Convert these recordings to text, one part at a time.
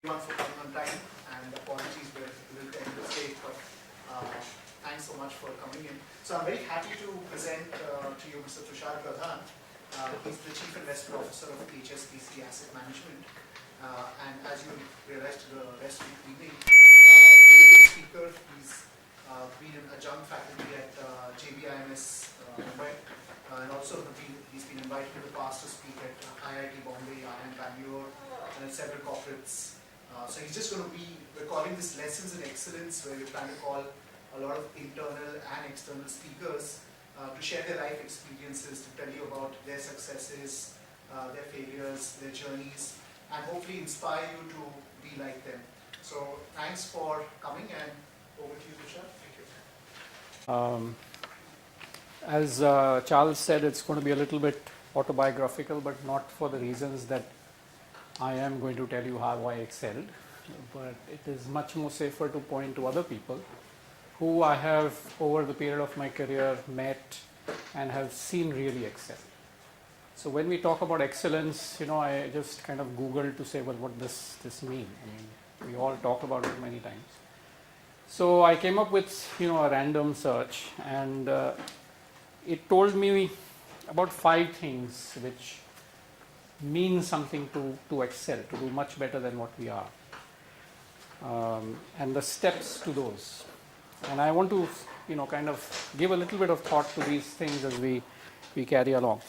everyone for coming on time, and apologies we're a little 10 minutes late, but thanks so much for coming in. So I'm very happy to present to you Mr. Tushar PRADHAN. He's the Chief Investment Officer of HSBC Asset Management, and as you realized the rest of the evening, prolific speaker. He's been an adjunct faculty at JBIMS Mumbai, and also he's been invited in the past to speak at IIT Bombay, IIM Bangalore, and at several corporates. So he's just going to be, we're calling this Lessons in Excellence, where we're trying to call a lot of internal and external speakers to share their life experiences, to tell you about their successes, their failures, their journeys, and hopefully inspire you to be like them. So thanks for coming, and over to you, Tushar. Thank you. As Charles said, it's going to be a little bit autobiographical, but not for the reasons that I am going to tell you how I excelled, but it is much more safer to point to other people who I have over the period of my career met and have seen really excel. So when we talk about excellence, I just kind of Googled to say, well, what does this mean? I mean, we all talk about it many times. So I came up with, a random search, and it told me about 5 things which mean something to excel, to do much better than what we are, and the steps to those. And I want to, kind of give a little bit of thought to these things as we carry along.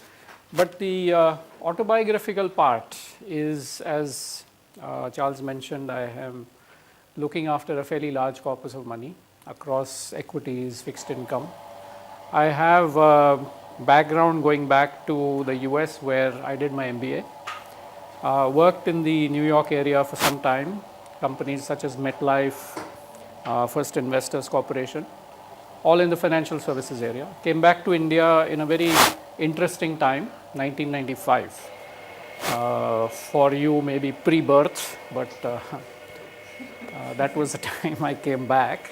But the autobiographical part is, as Charles mentioned, I am looking after a fairly large corpus of money across equities, fixed income. I have a background going back to the US, where I did my MBA. Worked in the New York area for some time, companies such as MetLife, First Investors Corporation, all in the financial services area. Came back to India in a very interesting time, 1995. For you, maybe pre-birth, but that was the time I came back.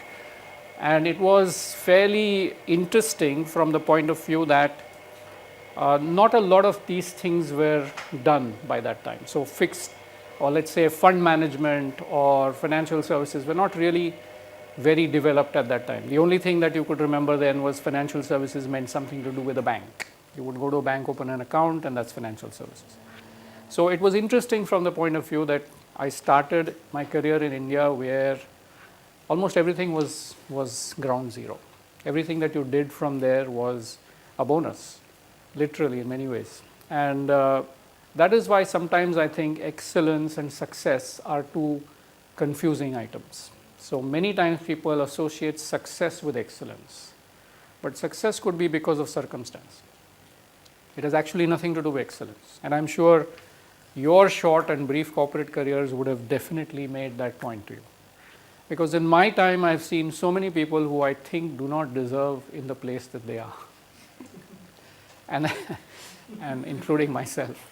And it was fairly interesting from the point of view that not a lot of these things were done by that time. So fixed, or let's say fund management or financial services, were not really very developed at that time. The only thing that you could remember then was financial services meant something to do with a bank. You would go to a bank, open an account, and that's financial services. So it was interesting from the point of view that I started my career in India where almost everything was ground zero. Everything that you did from there was a bonus, literally in many ways. And that is why sometimes I think excellence and success are two confusing items. So many times people associate success with excellence, but success could be because of circumstance. It has actually nothing to do with excellence. And I'm sure your short and brief corporate careers would have definitely made that point to you. Because in my time, I've seen so many people who I think do not deserve in the place that they are. And including myself,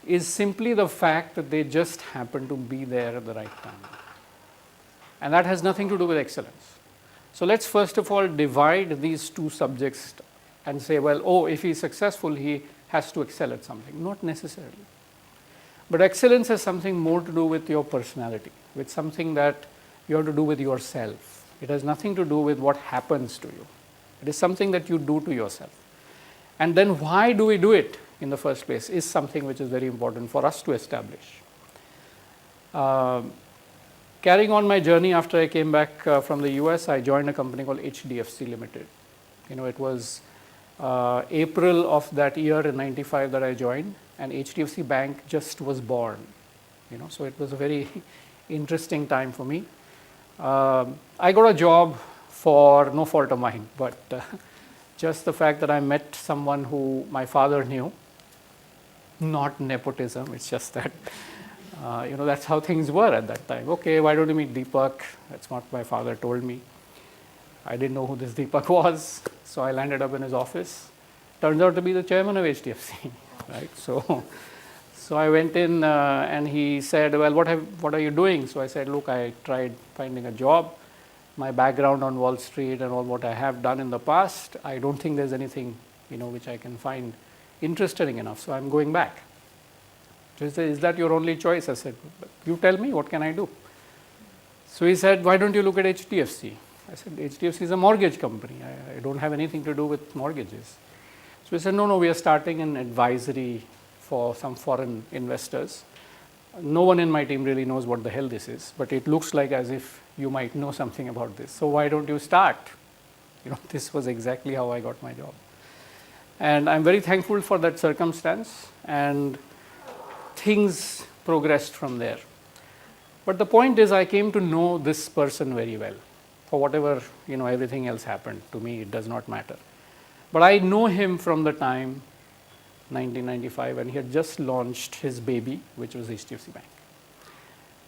is simply the fact that they just happen to be there at the right time. And that has nothing to do with excellence. So let's first of all divide these two subjects and say, well, if he's successful, he has to excel at something. Not necessarily. But excellence has something more to do with your personality, with something that you have to do with yourself. It has nothing to do with what happens to you. It is something that you do to yourself. And then why do we do it in the first place is something which is very important for us to establish. Carrying on my journey after I came back from the US, I joined a company called HDFC Limited. It was April of that year in 95 that I joined, and HDFC Bank just was born. So it was a very interesting time for me. I got a job for no fault of mine, but just the fact that I met someone who my father knew, not nepotism, it's just that, that's how things were at that time. Okay, why don't you meet Deepak? That's what my father told me. I didn't know who this Deepak was, so I landed up in his office. Turns out to be the chairman of HDFC, right? So I went in and he said, well, what are you doing? So I said, look, I tried finding a job. My background on Wall Street and all what I have done in the past, I don't think there's anything, which I can find interesting enough. So I'm going back. So he said, is that your only choice? I said, you tell me, what can I do? So he said, why don't you look at HDFC? I said, HDFC is a mortgage company. I don't have anything to do with mortgages. So he said, no, we are starting an advisory for some foreign investors. No one in my team really knows what the hell this is, but it looks like as if you might know something about this. So why don't you start? This was exactly how I got my job. And I'm very thankful for that circumstance, and things progressed from there. But the point is, I came to know this person very well. For whatever, everything else happened to me, it does not matter. But I know him from the time 1995, when he had just launched his baby, which was HDFC Bank.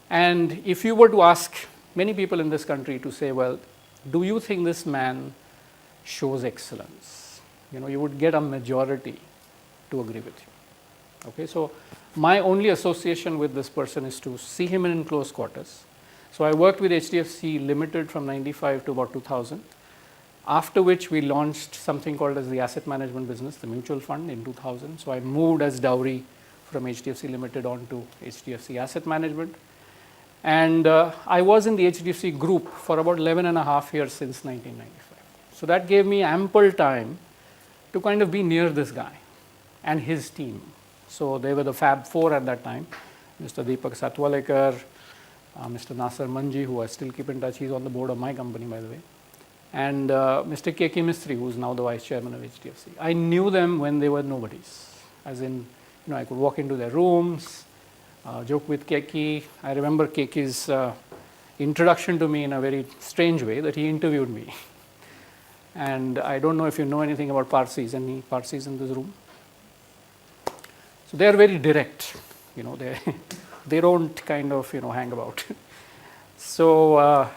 And if you were to ask many people in this country to say, well, do you think this man shows excellence? You would get a majority to agree with you. Okay, so my only association with this person is to see him in close quarters. So I worked with HDFC Limited from 95 to about 2000, after which we launched something called as the asset management business, the mutual fund, in 2000. So I moved as dowry from HDFC Limited on to HDFC Asset Management. And I was in the HDFC group for about 11 and a half years since 1995. So that gave me ample time to kind of be near this guy and his team. So they were the Fab Four at that time, Mr. Deepak Satwalekar, Mr. Nasser Manji, who I still keep in touch. He's on the board of my company, by the way. And Mr. K.K. Mistry, who's now the vice chairman of HDFC. I knew them when they were nobodies. As in, I could walk into their rooms, joke with K.K. I remember K.K.'s introduction to me in a very strange way, that he interviewed me. And I don't know if you know anything about Parsis. Any Parsis in this room? So they are very direct. They don't kind of hang about. So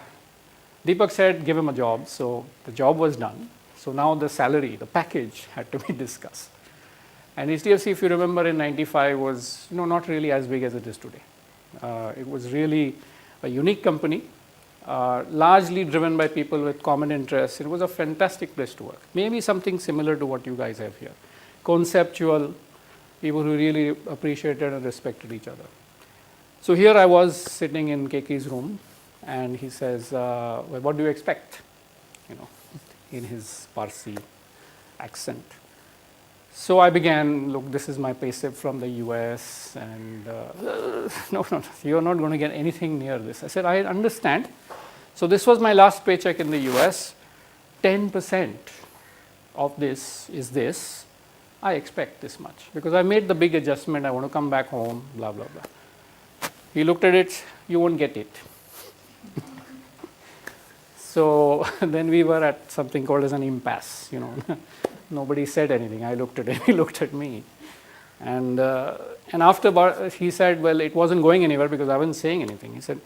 Deepak said, give him a job. So the job was done. So now the salary, the package had to be discussed. And HDFC, if you remember, in 95 was not really as big as it is today. It was really a unique company, largely driven by people with common interests. It was a fantastic place to work. Maybe something similar to what you guys have here. Conceptual, people who really appreciated and respected each other. So here I was sitting in KK's room, and he says, well, what do you expect? In his Parsi accent. So I began, look, this is my payslip from the US, and no, you're not going to get anything near this. I said, I understand. So this was my last paycheck in the US. 10% of this is this. I expect this much, because I made the big adjustment. I want to come back home, blah, blah, blah. He looked at it, you won't get it. So then we were at something called as an impasse, Nobody said anything. I looked at him, he looked at me. And after he said, well, it wasn't going anywhere because I wasn't saying anything. He said,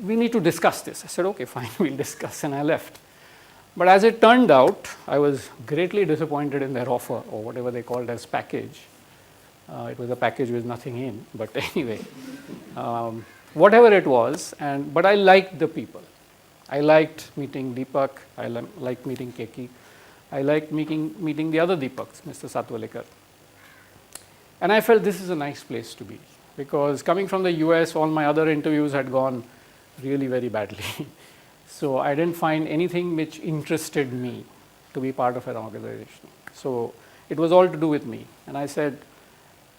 we need to discuss this. I said, okay, fine, we'll discuss, and I left. But as it turned out, I was greatly disappointed in their offer, or whatever they called as package. It was a package with nothing in, but anyway, whatever it was, but I liked the people. I liked meeting Deepak, I liked meeting Keki, I liked meeting the other Deepaks, Mr. Satwalekar. And I felt this is a nice place to be, because coming from the US, all my other interviews had gone really very badly. So I didn't find anything which interested me to be part of an organization. So it was all to do with me. And I said,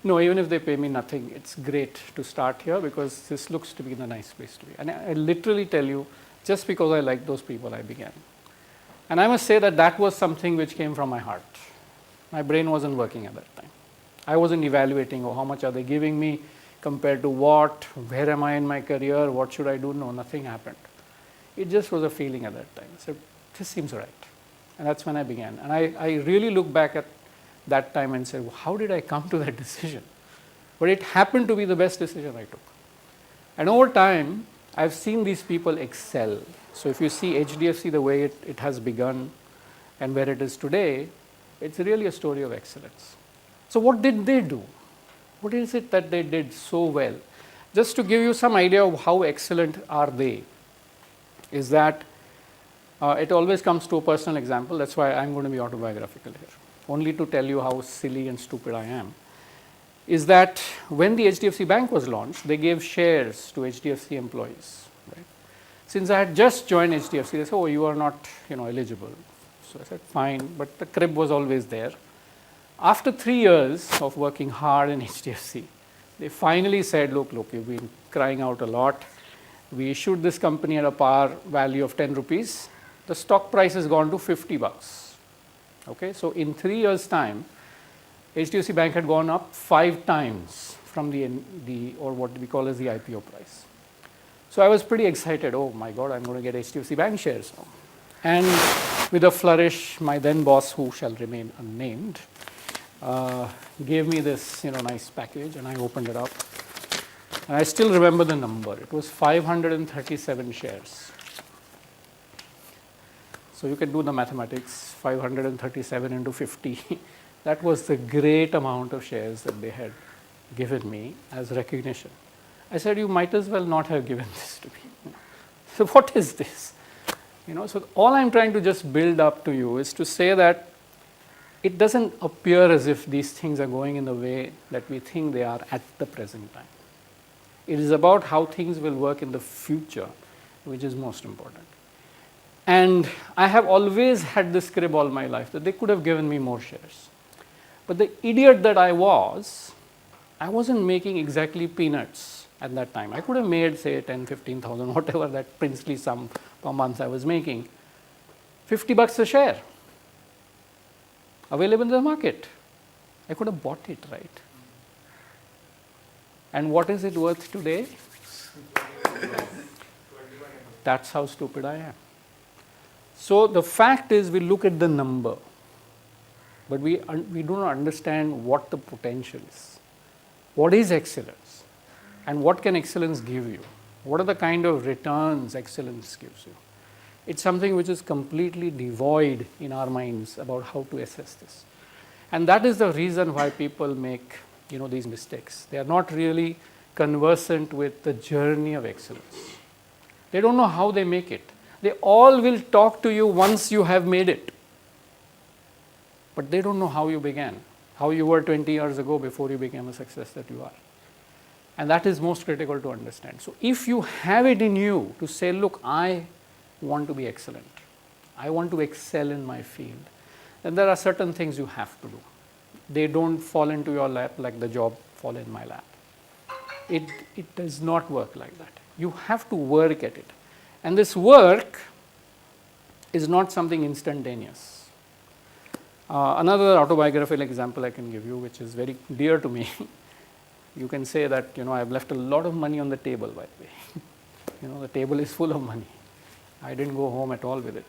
no, even if they pay me nothing, it's great to start here, because this looks to be the nice place to be. And I literally tell you, just because I liked those people, I began. And I must say that that was something which came from my heart. My brain wasn't working at that time. I wasn't evaluating, how much are they giving me compared to what, where am I in my career, what should I do? No, nothing happened. It just was a feeling at that time. I said, this seems right. And that's when I began. And I really look back at that time and say, well, how did I come to that decision? But it happened to be the best decision I took. And over time, I've seen these people excel. So if you see HDFC the way it has begun and where it is today, it's really a story of excellence. So what did they do? What is it that they did so well? Just to give you some idea of how excellent are they, is that it always comes to a personal example. That's why I'm going to be autobiographical here, only to tell you how silly and stupid I am. is that when the HDFC Bank was launched, they gave shares to HDFC employees. Right? Since I had just joined HDFC, they said, oh, you are not eligible. So I said, fine, but the crib was always there. After 3 years of working hard in HDFC, they finally said, look, you've been crying out a lot. We issued this company at a par value of 10 rupees. The stock price has gone to 50 bucks. Okay, so in 3 years' time, HDFC Bank had gone up 5 times from or what we call as the IPO price. So I was pretty excited. Oh my God, I'm going to get HDFC Bank shares now. And with a flourish, my then boss, who shall remain unnamed, gave me this nice package, and I opened it up. And I still remember the number. It was 537 shares. So you can do the mathematics, 537 into 50. That was the great amount of shares that they had given me as recognition. I said, you might as well not have given this to me. So what is this? So all I'm trying to just build up to you is to say that it doesn't appear as if these things are going in the way that we think they are at the present time. It is about how things will work in the future, which is most important. And I have always had this crib all my life that they could have given me more shares. But the idiot that I wasn't making exactly peanuts at that time. I could have made, say, 10, 15,000, whatever that princely sum per month I was making. 50 bucks a share, available in the market. I could have bought it, right? And what is it worth today? That's how stupid I am. So the fact is, we look at the number, but we do not understand what the potential is. What is excellence? And what can excellence give you? What are the kind of returns excellence gives you? It's something which is completely devoid in our minds about how to assess this. And that is the reason why people make these mistakes. They are not really conversant with the journey of excellence. They don't know how they make it. They all will talk to you once you have made it. But they don't know how you began, how you were 20 years ago before you became a success that you are. And that is most critical to understand. So if you have it in you to say, look, I want to be excellent, I want to excel in my field, then there are certain things you have to do. They don't fall into your lap like the job fall in my lap. It does not work like that. You have to work at it. And this work is not something instantaneous. Another autobiographical example I can give you, which is very dear to me. You can say that, I've left a lot of money on the table, by the way. The table is full of money. I didn't go home at all with it.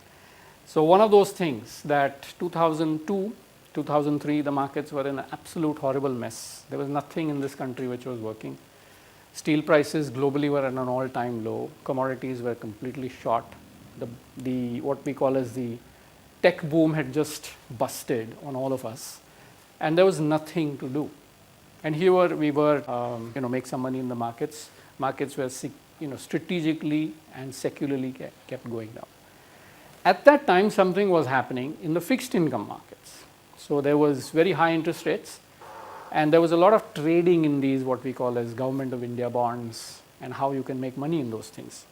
So one of those things that 2002, 2003, the markets were in an absolute horrible mess. There was nothing in this country which was working. Steel prices globally were at an all-time low. Commodities were completely short. The what we call as the tech boom had just busted on all of us, and there was nothing to do. And here we were, make some money in the markets. Markets were, strategically and secularly kept going down. At that time, something was happening in the fixed income markets. So there was very high interest rates, and there was a lot of trading in these what we call as Government of India bonds and how you can make money in those things.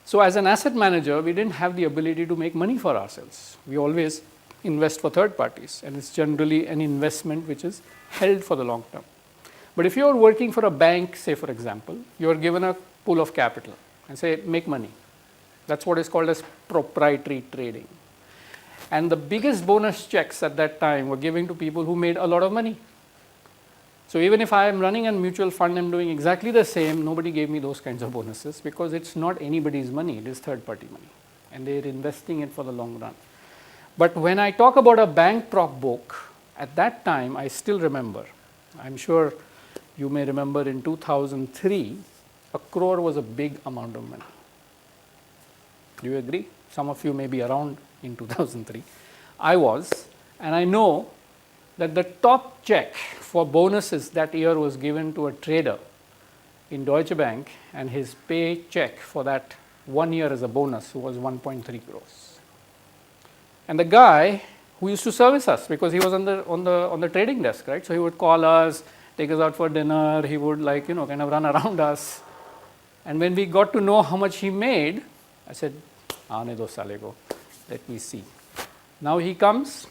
So as an asset manager, we didn't have the ability to make money for ourselves. We always invest for third parties, and it's generally an investment which is held for the long term. But if you're working for a bank, say for example, you're given a pool of capital and say, make money. That's what is called as proprietary trading. And the biggest bonus checks at that time were given to people who made a lot of money. So even if I am running a mutual fund, I'm doing exactly the same, nobody gave me those kinds of bonuses because it's not anybody's money, it is third party money. And they're investing it for the long run. But when I talk about a bank prop book, at that time, I still remember, I'm sure you may remember in 2003, 1 crore was a big amount of money. Do you agree? Some of you may be around in 2003. I was, and I know that the top check for bonuses that year was given to a trader in Deutsche Bank, and his pay check for that 1 year as a bonus was 1.3 crores. And the guy who used to service us because he was on the trading desk, right? So he would call us, take us out for dinner. He would kind of run around us. And when we got to know how much he made, I said, "Aane do sale ko, let me see." Now he comes.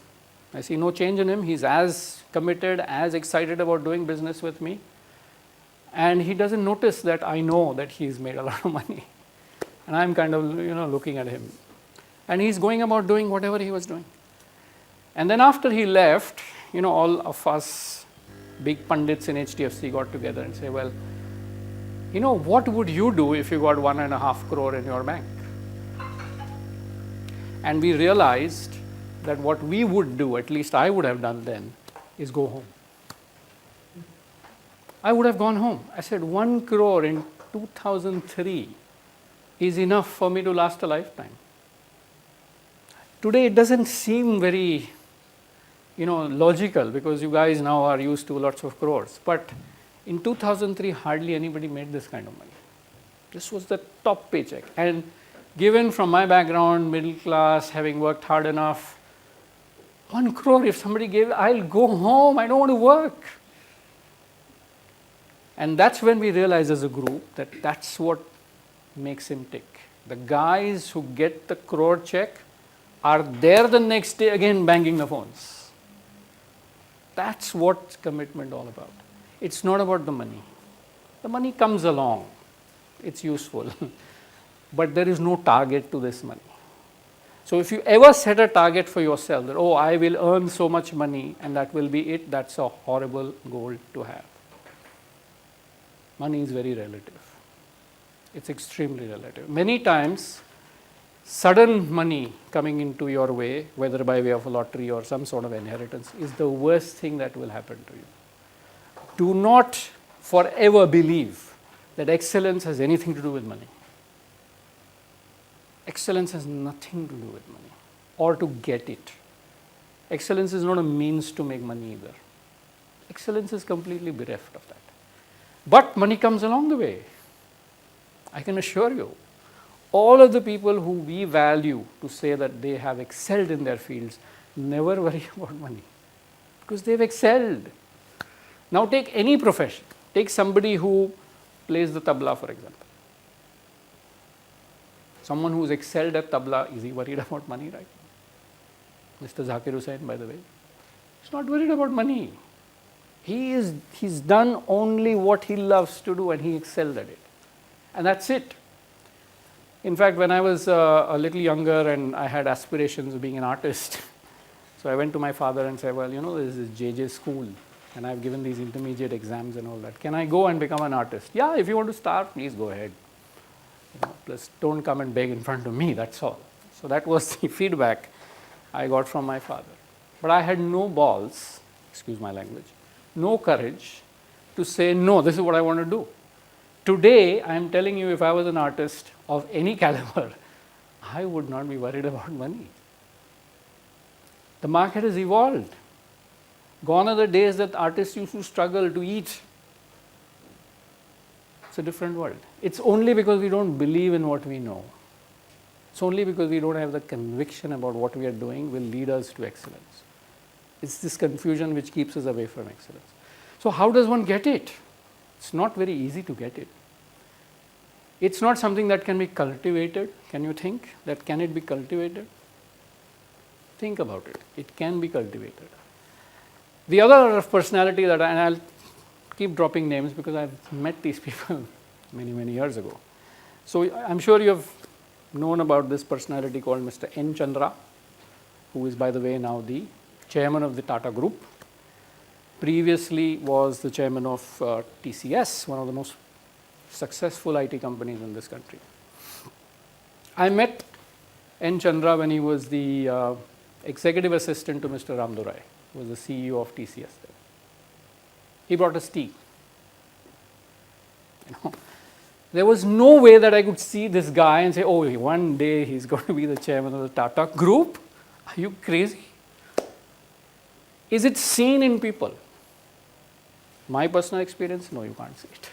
I see no change in him. He's as committed, as excited about doing business with me. And he doesn't notice that I know that he's made a lot of money. And I'm kind of, looking at him. And he's going about doing whatever he was doing. And then after he left, all of us big pundits in HDFC got together and say, well, what would you do if you got 1.5 crore in your bank? And we realized that what we would do, at least I would have done then, is go home. I would have gone home. I said 1 crore in 2003 is enough for me to last a lifetime. Today it doesn't seem very, logical because you guys now are used to lots of crores. But in 2003, hardly anybody made this kind of money. This was the top paycheck. And given from my background, middle class, having worked hard enough, 1 crore if somebody gave, I'll go home, I don't want to work. And that's when we realized as a group that that's what makes him tick. The guys who get the crore check are there the next day again banging the phones. That's what commitment all about. It's not about the money. The money comes along. It's useful. But there is no target to this money. So if you ever set a target for yourself that, I will earn so much money and that will be it, that's a horrible goal to have. Money is very relative. It's extremely relative. Many times, sudden money coming into your way, whether by way of a lottery or some sort of inheritance, is the worst thing that will happen to you. Do not forever believe that excellence has anything to do with money. Excellence has nothing to do with money or to get it. Excellence is not a means to make money either. Excellence is completely bereft of that. But money comes along the way. I can assure you, all of the people who we value to say that they have excelled in their fields never worry about money because they've excelled. Now take any profession. Take somebody who plays the tabla, for example. Someone who's excelled at tabla, is he worried about money, right? Mr. Zakir Hussain, by the way, he's not worried about money. He's done only what he loves to do and he excelled at it. And that's it. In fact, when I was a little younger and I had aspirations of being an artist, so I went to my father and said, well, this is JJ school and I've given these intermediate exams and all that. Can I go and become an artist? Yeah, if you want to start, please go ahead. Plus, don't come and beg in front of me, that's all. So that was the feedback I got from my father. But I had no balls, excuse my language, no courage to say, no, this is what I want to do. Today, I am telling you, if I was an artist of any caliber, I would not be worried about money. The market has evolved. Gone are the days that artists used to struggle to eat. It's a different world. It's only because we don't believe in what we know. It's only because we don't have the conviction about what we are doing will lead us to excellence. It's this confusion which keeps us away from excellence. So how does one get it? It's not very easy to get it. It's not something that can be cultivated. Can you think that can it be cultivated? Think about it. It can be cultivated. The other personality that, and I'll keep dropping names because I've met these people many, many years ago. So I'm sure you have known about this personality called Mr. N. Chandra, who is, by the way, now the chairman of the Tata Group. Previously was the chairman of TCS, one of the most successful IT companies in this country. I met N. Chandra when he was the executive assistant to Mr. Ramdurai, who was the CEO of TCS then. He brought us tea. There was no way that I could see this guy and say, oh, one day he's going to be the chairman of the Tata Group. Are you crazy? Is it seen in people? My personal experience, no, you can't see it.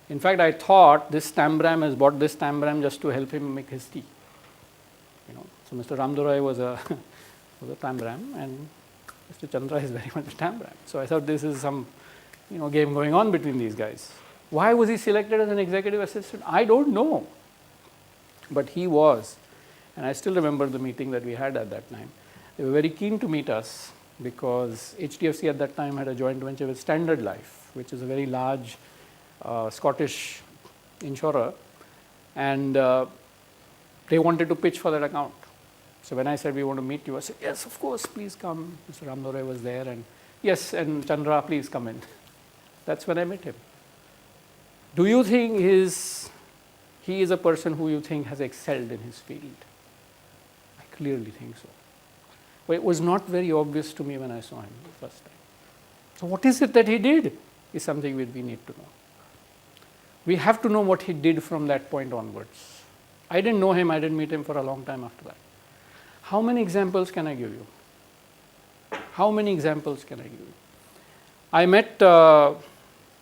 In fact, I thought this Tambram has bought this Tambram just to help him make his tea. So Mr. Ramdurai was a was a Tambram, and Mr. Chandra is very much a Tambram. So I thought this is some, game going on between these guys. Why was he selected as an executive assistant? I don't know, but he was. And I still remember the meeting that we had at that time. They were very keen to meet us because HDFC at that time had a joint venture with Standard Life, which is a very large Scottish insurer, and they wanted to pitch for that account. So when I said we want to meet you, I said, yes, of course, please come. Mr. Ramdore was there, and yes, and Chandra, please come in. That's when I met him. Do you think he is a person who you think has excelled in his field? I clearly think so. But it was not very obvious to me when I saw him the first time. So what is it that he did is something we need to know. We have to know what he did from that point onwards. I didn't know him, I didn't meet him for a long time after that. How many examples can I give you? How many examples can I give you? I met,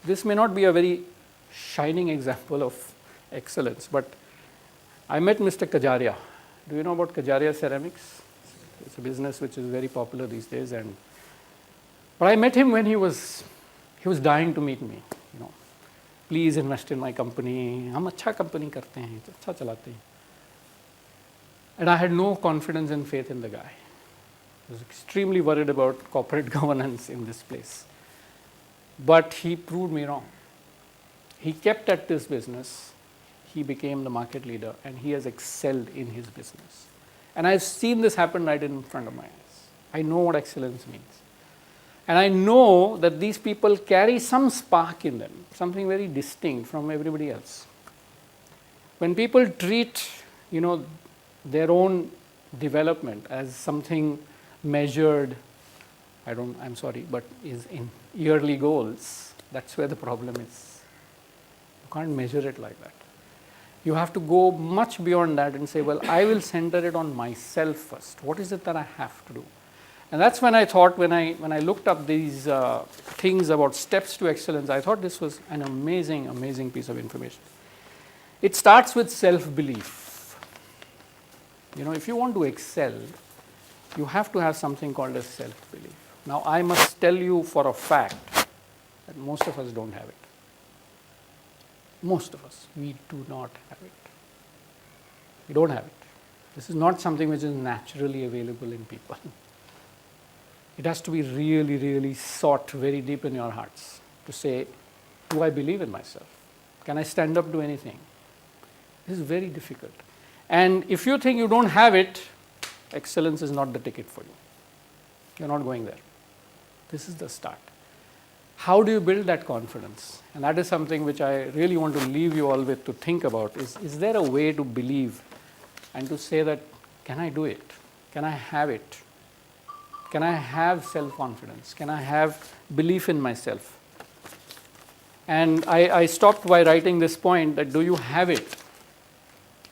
this may not be a very shining example of excellence, but I met Mr. Kajaria. Do you know about Kajaria Ceramics? It's a business which is very popular these days. But I met him when he was dying to meet me. Please invest in my company. हम अच्छा company करते हैं, अच्छा चलाते हैं. And I had no confidence and faith in the guy. I was extremely worried about corporate governance in this place. But he proved me wrong. He kept at this business. He became the market leader, and he has excelled in his business. And I've seen this happen right in front of my eyes. I know what excellence means. And I know that these people carry some spark in them, something very distinct from everybody else. When people treat, their own development as something measured, I'm sorry, but is in yearly goals, that's where the problem is. You can't measure it like that. You have to go much beyond that and say, well, I will center it on myself first. What is it that I have to do? And that's when I thought, when I looked up these things about steps to excellence, I thought this was an amazing, amazing piece of information. It starts with self-belief. If you want to excel, you have to have something called as self-belief. Now, I must tell you for a fact that most of us don't have it. Most of us, we do not have it. We don't have it. This is not something which is naturally available in people. It has to be really, really sought very deep in your hearts to say, do I believe in myself? Can I stand up to anything? This is very difficult. And if you think you don't have it, excellence is not the ticket for you. You're not going there. This is the start. How do you build that confidence? And that is something which I really want to leave you all with to think about. Is there a way to believe and to say that, can I do it? Can I have it? Can I have self-confidence? Can I have belief in myself? And I stopped by writing this point that, do you have it?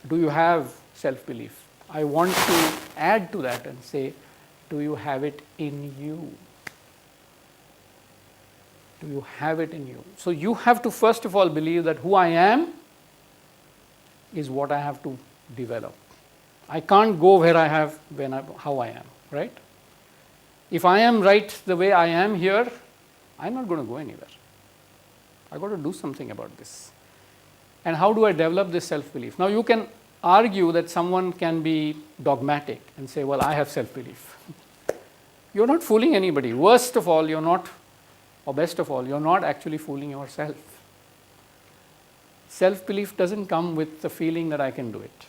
Do you have self-belief? I want to add to that and say, do you have it in you? Do you have it in you? So you have to first of all believe that who I am is what I have to develop. I can't go where I have how I am, right? If I am right the way I am here, I'm not going to go anywhere. I've got to do something about this. And how do I develop this self-belief? Now, you can argue that someone can be dogmatic and say, well, I have self-belief. You're not fooling anybody. Worst of all, or best of all, you're not actually fooling yourself. Self-belief doesn't come with the feeling that I can do it.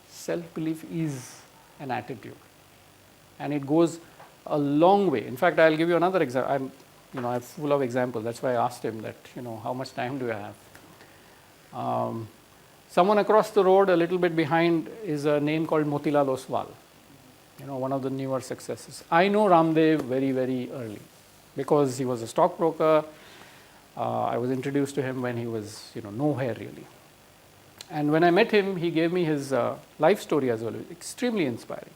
Self-belief is an attitude. And it goes a long way. In fact, I'll give you another example. I'm full of examples. That's why I asked him that, how much time do you have? Someone across the road, a little bit behind, is a name called Motilal Oswal. One of the newer successes. I know Ramdev very, very early because he was a stockbroker. I was introduced to him when he was, nowhere really. And when I met him, he gave me his life story as well. Extremely inspiring.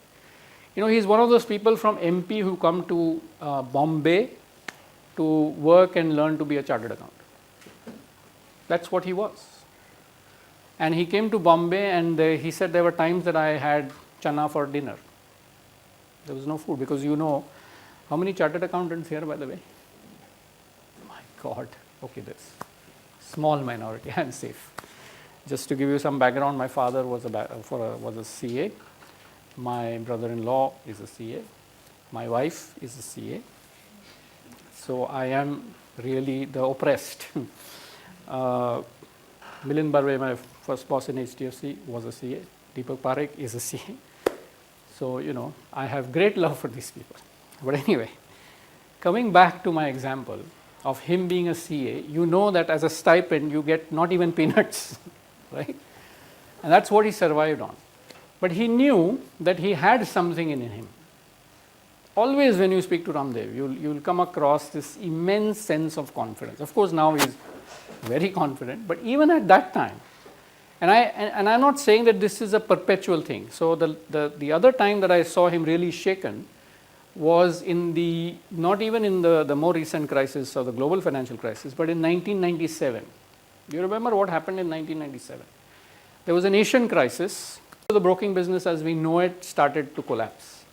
He's one of those people from MP who come to Bombay to work and learn to be a chartered accountant. That's what he was. And he came to Bombay and he said there were times that I had chana for dinner. There was no food because how many chartered accountants here, by the way? My God. Okay, there's small minority. I'm safe. Just to give you some background, my father was a CA. My brother-in-law is a CA. My wife is a CA. So I am really the oppressed. Milind Barve, my first boss in HDFC, was a CA. Deepak Parekh is a CA. So, I have great love for these people. But anyway, coming back to my example of him being a CA, you know that as a stipend you get not even peanuts, right? And that's what he survived on. But he knew that he had something in him. Always when you speak to Ramdev, you'll come across this immense sense of confidence. Of course, now he's very confident, but even at that time, and I'm not saying that this is a perpetual thing. So the other time that I saw him really shaken was not even in the more recent crisis or the global financial crisis, but in 1997. Do you remember what happened in 1997? There was an Asian crisis. The broking business as we know it started to collapse.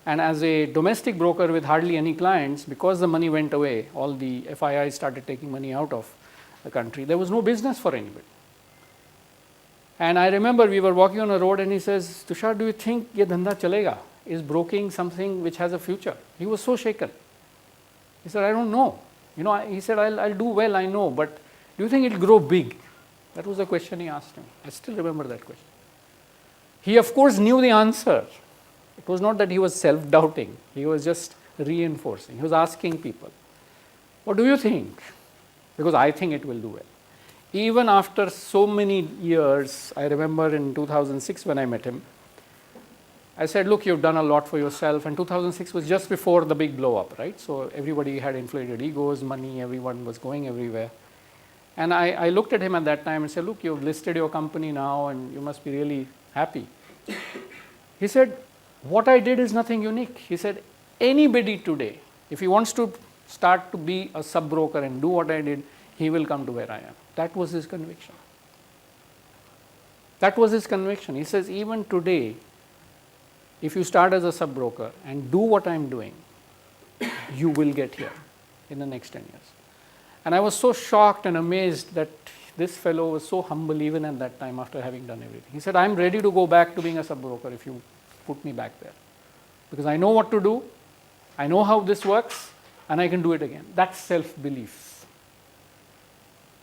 And as a domestic broker with hardly any clients, because the money went away, all the FIIs started taking money out of the country, there was no business for anybody. And I remember we were walking on a road and he says, Tushar, do you think ye dhanda chalega? Is broking something which has a future? He was so shaken. He said, I don't know. He said, I'll do well, I know, but do you think it'll grow big? That was the question he asked me. I still remember that question. He, of course, knew the answer. It was not that he was self-doubting. He was just reinforcing. He was asking people, what do you think? Because I think it will do well. Even after so many years, I remember in 2006 when I met him, I said, look, you've done a lot for yourself. And 2006 was just before the big blow up, right? So everybody had inflated egos, money, everyone was going everywhere. And I looked at him at that time and said, look, you've listed your company now and you must be really happy. He said, what I did is nothing unique. He said, anybody today, if he wants to start to be a sub-broker and do what I did, he will come to where I am. That was his conviction. That was his conviction. He says, even today, if you start as a sub-broker and do what I'm doing, you will get here in the next 10 years. And I was so shocked and amazed that this fellow was so humble even at that time after having done everything. He said, I'm ready to go back to being a sub-broker if you put me back there. Because I know what to do, I know how this works, and I can do it again. That's self-belief.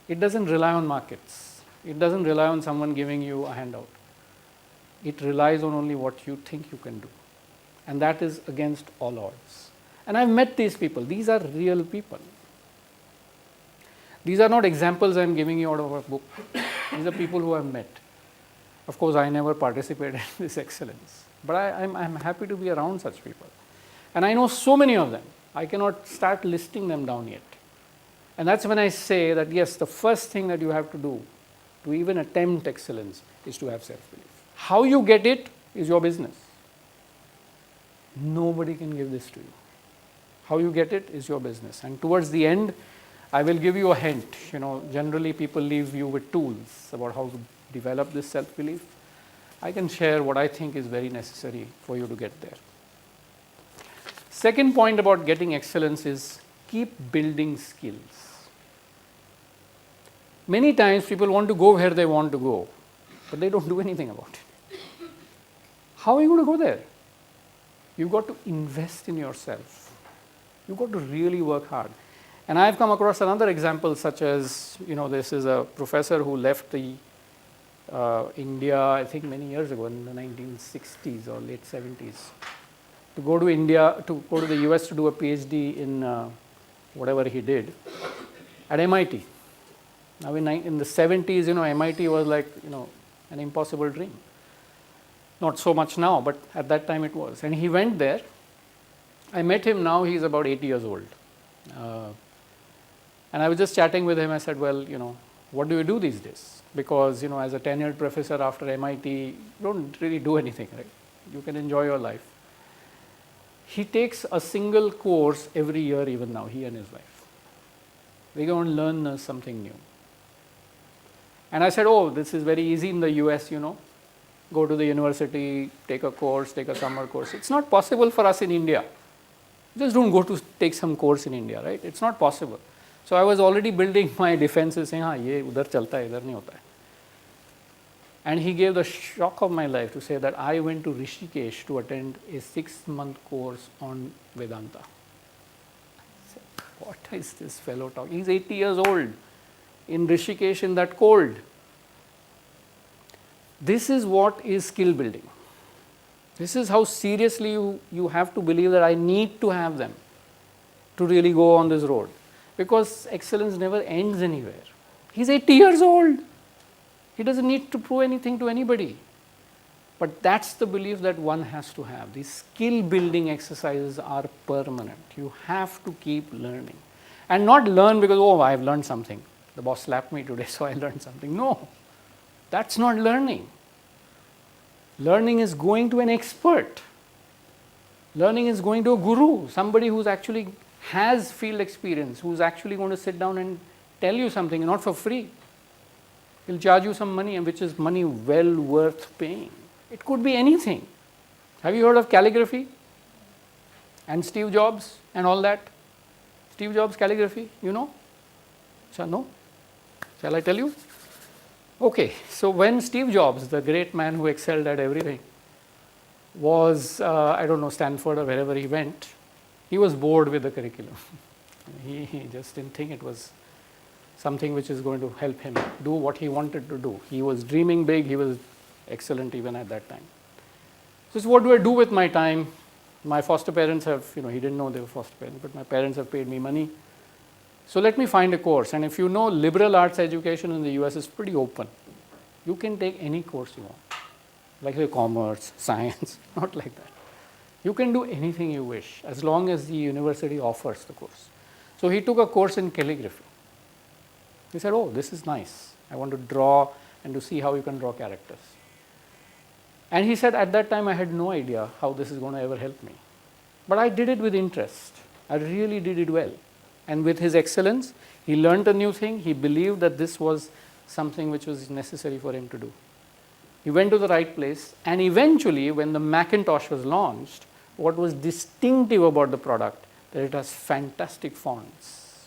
It doesn't rely on markets. It doesn't rely on someone giving you a handout. It relies on only what you think you can do. And that is against all odds. And I've met these people. These are real people. These are not examples I'm giving you out of a book. These are people who I've met. Of course, I never participated in this excellence. But I'm happy to be around such people. And I know so many of them. I cannot start listing them down yet. And that's when I say that, yes, the first thing that you have to do to even attempt excellence is to have self-belief. How you get it is your business. Nobody can give this to you. How you get it is your business. And towards the end, I will give you a hint. Generally people leave you with tools about how to develop this self-belief. I can share what I think is very necessary for you to get there. Second point about getting excellence is keep building skills. Many times people want to go where they want to go, but they don't do anything about it. How are you going to go there? You've got to invest in yourself. You've got to really work hard. And I've come across another example such as, this is a professor who left the India, I think many years ago in the 1960s or late 70s, to go to India, to go to the US to do a PhD in whatever he did at MIT. Now in the 70s, MIT was like, an impossible dream. Not so much now, but at that time it was. And he went there. I met him now, he's about 80 years old. And I was just chatting with him. I said, well, what do you do these days? Because, as a tenured professor after MIT, you don't really do anything, right? You can enjoy your life. He takes a single course every year even now, he and his wife. They go and learn something new. And I said, oh, this is very easy in the US, go to the university, take a course, take a summer course. It's not possible for us in India. Just don't go to take some course in India, right? It's not possible. So I was already building my defenses saying, हाँ ये उधर चलता है, इधर नहीं होता है. And he gave the shock of my life to say that I went to Rishikesh to attend a 6-month course on Vedanta. I said, what is this fellow talking? He's 80 years old in Rishikesh in that cold. This is what is skill building. This is how seriously you have to believe that I need to have them to really go on this road. Because excellence never ends anywhere. He's 80 years old. He doesn't need to prove anything to anybody. But that's the belief that one has to have. These skill building exercises are permanent. You have to keep learning. And not learn because, oh, I've learned something. The boss slapped me today, so I learned something. No, that's not learning. Learning is going to an expert. Learning is going to a guru, somebody who's actually has field experience, who's actually going to sit down and tell you something, not for free. He'll charge you some money, and which is money well worth paying. It could be anything. Have you heard of calligraphy? And Steve Jobs and all that? Steve Jobs calligraphy, you know? No? Shall I tell you? Okay, so when Steve Jobs, the great man who excelled at everything, was, I don't know, Stanford or wherever he went, he was bored with the curriculum. He just didn't think it was something which is going to help him do what he wanted to do. He was dreaming big, he was excellent even at that time. So what do I do with my time? My foster parents have, he didn't know they were foster parents, but my parents have paid me money. So let me find a course. And if you know, liberal arts education in the US is pretty open. You can take any course you want, like say commerce, science, not like that. You can do anything you wish as long as the university offers the course. So he took a course in calligraphy. He said, oh, this is nice. I want to draw and to see how you can draw characters. And he said, at that time I had no idea how this is going to ever help me. But I did it with interest. I really did it well. And with his excellence, he learned a new thing. He believed that this was something which was necessary for him to do. He went to the right place, and eventually when the Macintosh was launched, what was distinctive about the product, that it has fantastic fonts.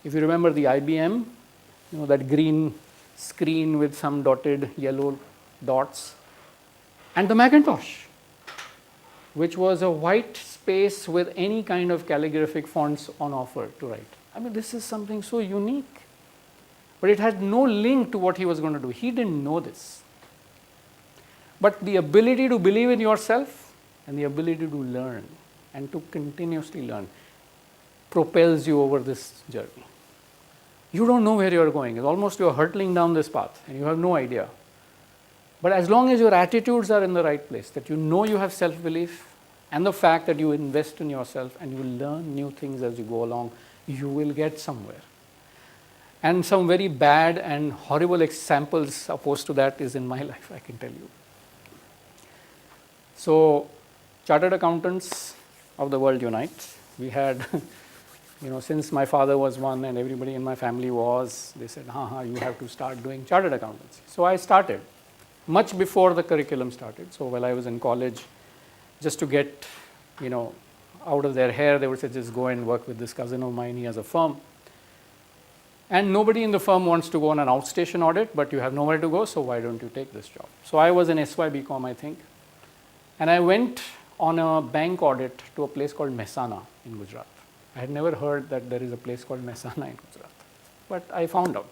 If you remember the IBM, that green screen with some dotted yellow dots, and the Macintosh, which was a white space with any kind of calligraphic fonts on offer to write. I mean, this is something so unique. But it had no link to what he was going to do. He didn't know this. But the ability to believe in yourself and the ability to learn and to continuously learn propels you over this journey. You don't know where you're going. It's almost you're hurtling down this path and you have no idea. But as long as your attitudes are in the right place, that you know you have self-belief, and the fact that you invest in yourself and you learn new things as you go along, you will get somewhere. And some very bad and horrible examples opposed to that is in my life, I can tell you. So, chartered accountants of the world unite. We had, since my father was one and everybody in my family was, they said, you have to start doing chartered accountancy. So I started, much before the curriculum started. So while I was in college, just to get, out of their hair, they would say, just go and work with this cousin of mine, he has a firm. And nobody in the firm wants to go on an outstation audit, but you have nowhere to go, so why don't you take this job? So I was in SY/BCom, I think. And I went on a bank audit to a place called Mehsana in Gujarat. I had never heard that there is a place called Mehsana in Gujarat, but I found out.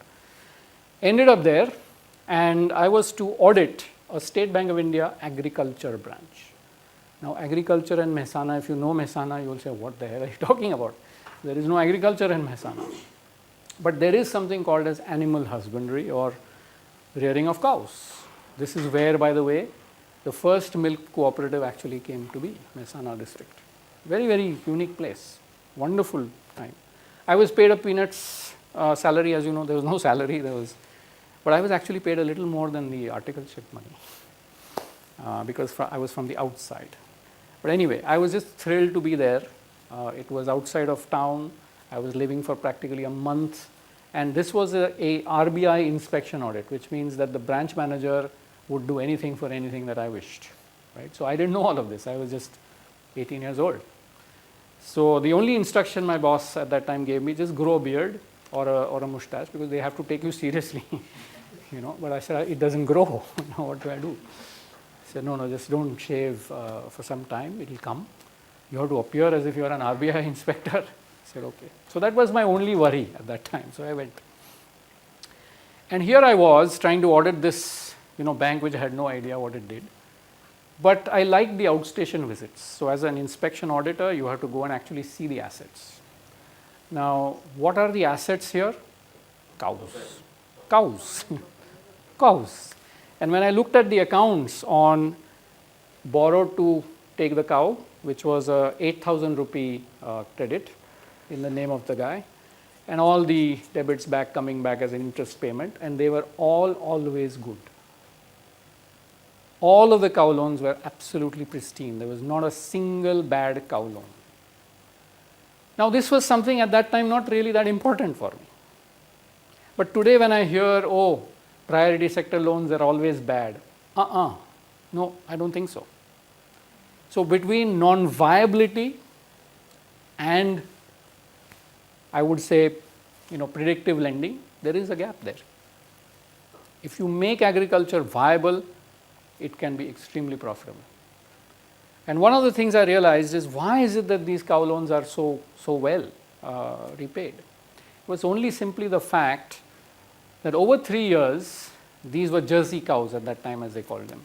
Ended up there, and I was to audit a State Bank of India agriculture branch. Now, agriculture and Mehsana, if you know Mehsana, you will say, what the hell are you talking about? There is no agriculture in Mehsana. But there is something called as animal husbandry or rearing of cows. This is where, by the way, the first milk cooperative actually came to be, Mehsana district. Very, very unique place. Wonderful time. I was paid a peanuts salary, as you know, there was no salary, but I was actually paid a little more than the articleship money because I was from the outside. But anyway, I was just thrilled to be there. It was outside of town. I was living for practically a month, and this was a RBI inspection audit, which means that the branch manager would do anything for anything that I wished, right? So I didn't know all of this. I was just 18 years old. So the only instruction my boss at that time gave me, just grow a beard or a mustache, because they have to take you seriously, you know. But I said, it doesn't grow. Now what do I do? He said, no, just don't shave for some time. It will come. You have to appear as if you are an RBI inspector. I said, okay. So that was my only worry at that time. So I went. And here I was trying to audit this, you know, bank which I had no idea what it did. But I liked the outstation visits. So as an inspection auditor, you have to go and actually see the assets. Now, what are the assets here? Cows. Cows. Cows. And when I looked at the accounts on borrowed to take the cow, which was a 8,000 rupee credit in the name of the guy, and all the debits back coming back as an interest payment, and they were all always good. All of the cow loans were absolutely pristine. There was not a single bad cow loan. Now this was something at that time not really that important for me. But today when I hear, oh, priority sector loans are always bad. No, I don't think so. So between non-viability and, I would say, you know, predictive lending, there is a gap there. If you make agriculture viable, it can be extremely profitable. And one of the things I realized is, why is it that these cow loans are so well repaid? It was only simply the fact that over 3 years, these were Jersey cows at that time, as they called them.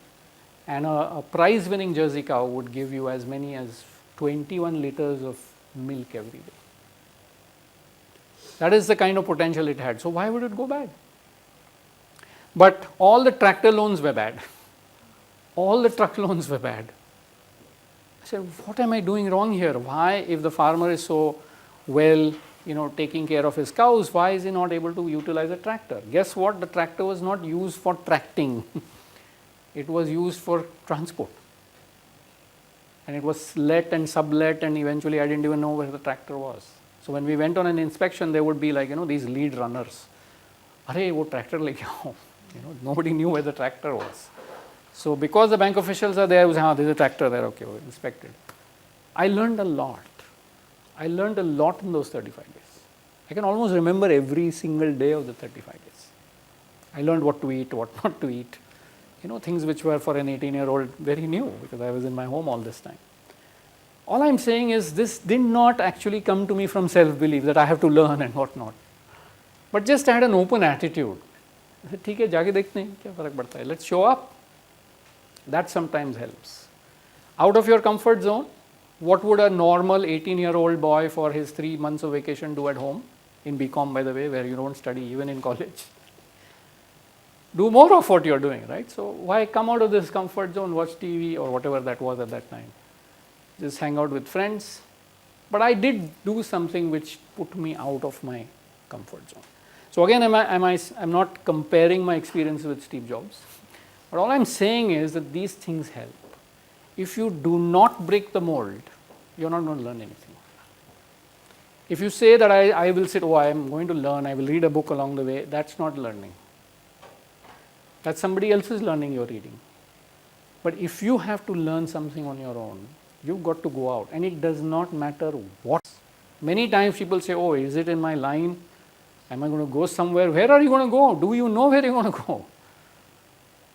And a prize-winning Jersey cow would give you as many as 21 liters of milk every day. That is the kind of potential it had. So why would it go bad? But all the tractor loans were bad. All the truck loans were bad. I said, what am I doing wrong here? Why, if the farmer is so well, you know, taking care of his cows, why is he not able to utilize a tractor? Guess what? The tractor was not used for tracting. It was used for transport. And it was let and sublet, and eventually I didn't even know where the tractor was. So when we went on an inspection, there would be like, you know, these lead runners. Arey, wo tractor le kya ho? You know, nobody knew where the tractor was. So because the bank officials are there, I was, there's a tractor there, okay, we inspected. I learned a lot. I learned a lot in those 35 days. I can almost remember every single day of the 35 days. I learned what to eat, what not to eat. You know, things which were for an 18-year-old very new, because I was in my home all this time. All I'm saying is, this did not actually come to me from self-belief that I have to learn and what not. But just I had an open attitude. I said, ठीक है, जाके देखते हैं क्या फर्क पड़ता है. Let's show up. That sometimes helps. Out of your comfort zone, what would a normal 18-year-old boy for his 3 months of vacation do at home? In BCom, by the way, where you don't study even in college. Do more of what you're doing, right? So why come out of this comfort zone, watch TV or whatever that was at that time? Just hang out with friends. But I did do something which put me out of my comfort zone. So again, I'm not comparing my experience with Steve Jobs. But all I'm saying is that these things help. If you do not break the mold, you're not going to learn anything. If you say that I will sit, oh, I am going to learn, I will read a book along the way, that's not learning. That's somebody else's learning you're reading. But if you have to learn something on your own, you've got to go out, and it does not matter what. Many times people say, oh, is it in my line? Am I going to go somewhere? Where are you going to go? Do you know where you're going to go?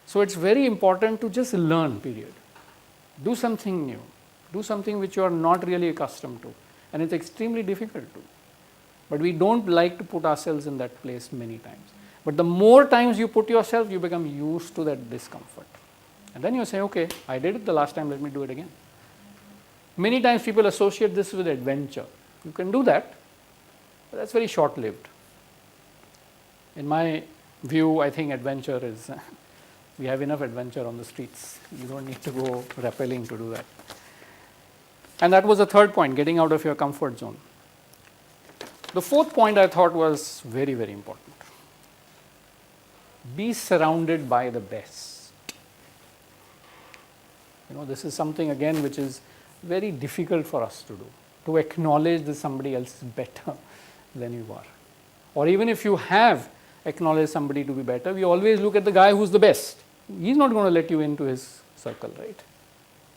So it's very important to just learn, period. Do something new. Do something which you are not really accustomed to. And it's extremely difficult to. But we don't like to put ourselves in that place many times. But the more times you put yourself, you become used to that discomfort. And then you say, okay, I did it the last time, let me do it again. Many times people associate this with adventure. You can do that, but that's very short-lived. In my view, I think adventure is, we have enough adventure on the streets. You don't need to go rappelling to do that. And that was the third point, getting out of your comfort zone. The fourth point I thought was very, very important. Be surrounded by the best. You know, this is something again which is very difficult for us to do, to acknowledge that somebody else is better than you are. Or even if you have acknowledged somebody to be better, we always look at the guy who's the best. he's not going to let you into his circle, right?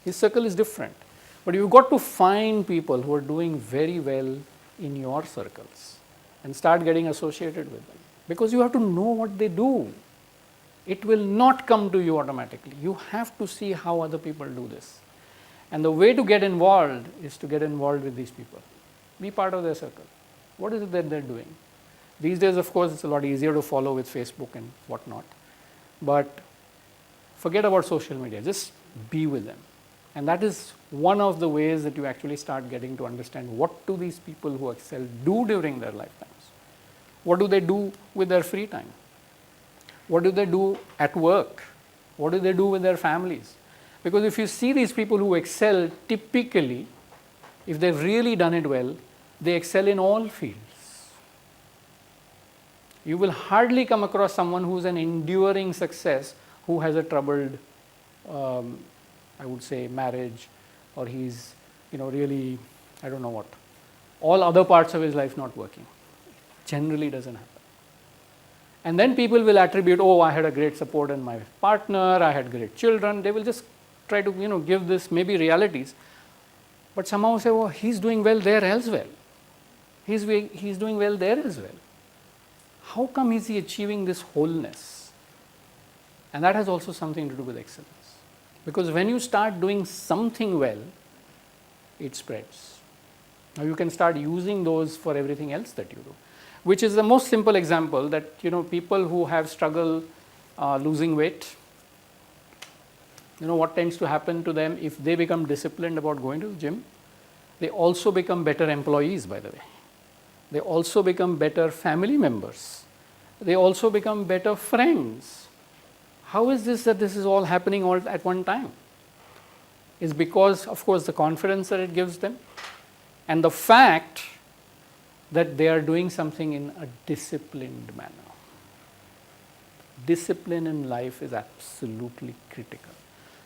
His circle is different. But you've got to find people who are doing very well in your circles and start getting associated with them, because you have to know what they do. It will not come to you automatically. You have to see how other people do this. And the way to get involved is to get involved with these people. Be part of their circle. What is it that they're doing? These days, of course, it's a lot easier to follow with Facebook and whatnot. But forget about social media. Just be with them. And that is one of the ways that you actually start getting to understand what do these people who excel do during their lifetimes. What do they do with their free time? What do they do at work? What do they do with their families? Because if you see these people who excel, typically, if they've really done it well, they excel in all fields. You will hardly come across someone who's an enduring success who has a troubled, I would say, marriage, or he's, really, I don't know what. All other parts of his life not working. Generally doesn't happen. And then people will attribute, oh, I had a great support in my partner, I had great children. They will just try to, give this maybe realities. But somehow say, oh, he's doing well there as well. He's doing well there as well. How come is he achieving this wholeness? And that has also something to do with excellence. Because when you start doing something well, it spreads. Now you can start using those for everything else that you do. Which is the most simple example that, people who have struggle losing weight, what tends to happen to them if they become disciplined about going to the gym? They also become better employees, by the way. They also become better family members. They also become better friends. How is this that this is all happening all at one time? It's because, of course, the confidence that it gives them and the fact that they are doing something in a disciplined manner. Discipline in life is absolutely critical.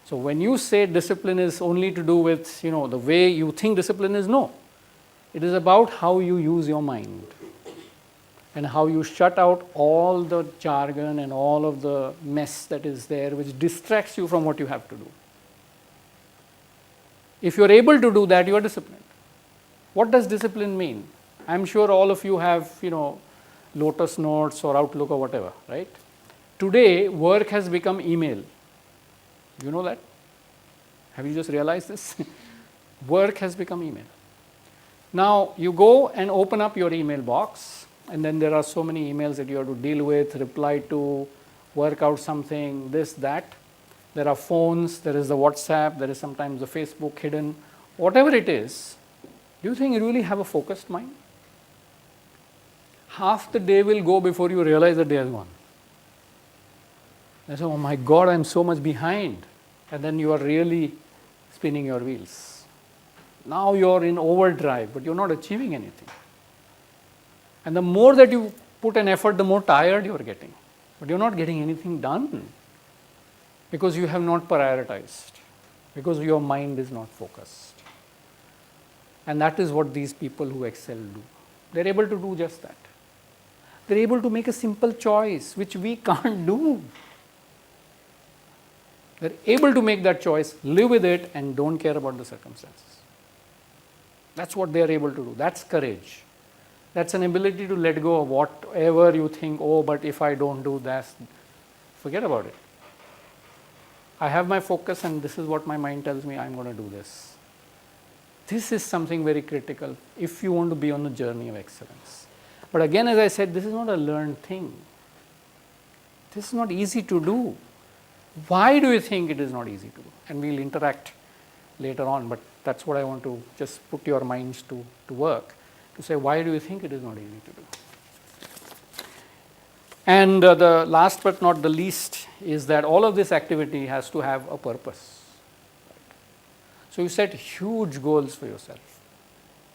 So when you say discipline is only to do with, the way you think discipline is, no. It is about how you use your mind and how you shut out all the jargon and all of the mess that is there which distracts you from what you have to do. If you are able to do that, you are disciplined. What does discipline mean? I'm sure all of you have, Lotus Notes or Outlook or whatever, right? Today, work has become email. You know that? Have you just realized this? Work has become email. Now, you go and open up your email box, and then there are so many emails that you have to deal with, reply to, work out something, this, that. There are phones, there is the WhatsApp, there is sometimes the Facebook hidden. Whatever it is, do you think you really have a focused mind? Half the day will go before you realize the day has gone. And so, oh my God, I'm so much behind. And then you are really spinning your wheels. Now you're in overdrive, but you're not achieving anything. And the more that you put an effort, the more tired you're getting. But you're not getting anything done because you have not prioritized, because your mind is not focused. And that is what these people who excel do. They're able to do just that. They're able to make a simple choice, which we can't do. They're able to make that choice, live with it, and don't care about the circumstances. That's what they're able to do. That's courage. That's an ability to let go of whatever you think, oh, but if I don't do that, forget about it. I have my focus, and this is what my mind tells me, I'm going to do this. This is something very critical if you want to be on the journey of excellence. But again, as I said, this is not a learned thing. This is not easy to do. Why do you think it is not easy to do? And we'll interact later on, but that's what I want to just put your minds to work, to say, why do you think it is not easy to do? And the last but not the least is that all of this activity has to have a purpose. So you set huge goals for yourself,